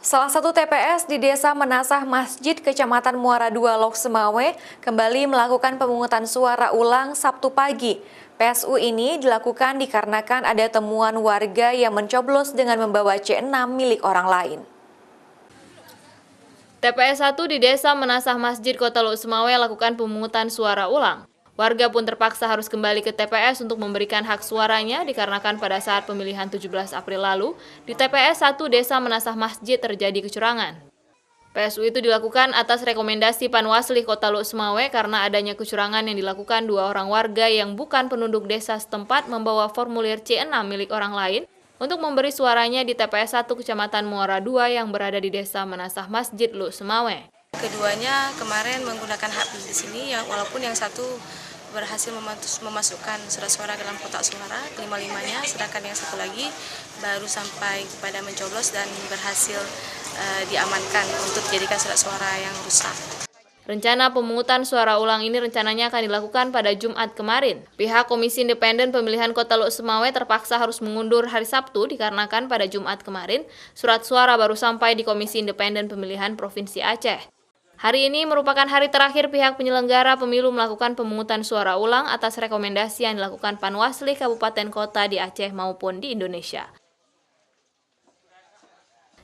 Salah satu TPS di Desa Menasah Masjid, Kecamatan Muara II, Lok Semawe, kembali melakukan pemungutan suara ulang Sabtu pagi. PSU ini dilakukan dikarenakan ada temuan warga yang mencoblos dengan membawa C6 milik orang lain. TPS 1 di Desa Menasah Masjid, Kota Lok Semawe lakukan pemungutan suara ulang. Warga pun terpaksa harus kembali ke TPS untuk memberikan hak suaranya dikarenakan pada saat pemilihan 17 April lalu, di TPS 1 Desa Menasah Masjid terjadi kecurangan. PSU itu dilakukan atas rekomendasi Panwasli Kota Lok Semawe karena adanya kecurangan yang dilakukan dua orang warga yang bukan penduduk desa setempat membawa formulir C6 milik orang lain untuk memberi suaranya di TPS 1 Kecamatan Muara II yang berada di Desa Menasah Masjid, Lok Semawe. Keduanya kemarin menggunakan hak pilih di sini, walaupun yang satu berhasil memasukkan surat suara dalam kotak suara kelima-limanya, sedangkan yang satu lagi baru sampai kepada mencoblos dan berhasil diamankan untuk dijadikan surat suara yang rusak. Rencana pemungutan suara ulang ini rencananya akan dilakukan pada Jumat kemarin. Pihak Komisi Independen Pemilihan Kota Lok Semawe terpaksa harus mengundur hari Sabtu dikarenakan pada Jumat kemarin surat suara baru sampai di Komisi Independen Pemilihan Provinsi Aceh. Hari ini merupakan hari terakhir pihak penyelenggara pemilu melakukan pemungutan suara ulang atas rekomendasi yang dilakukan Panwasli Kabupaten Kota di Aceh maupun di Indonesia.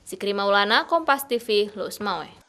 Zikri Maulana, Kompas TV, Lok Semawe.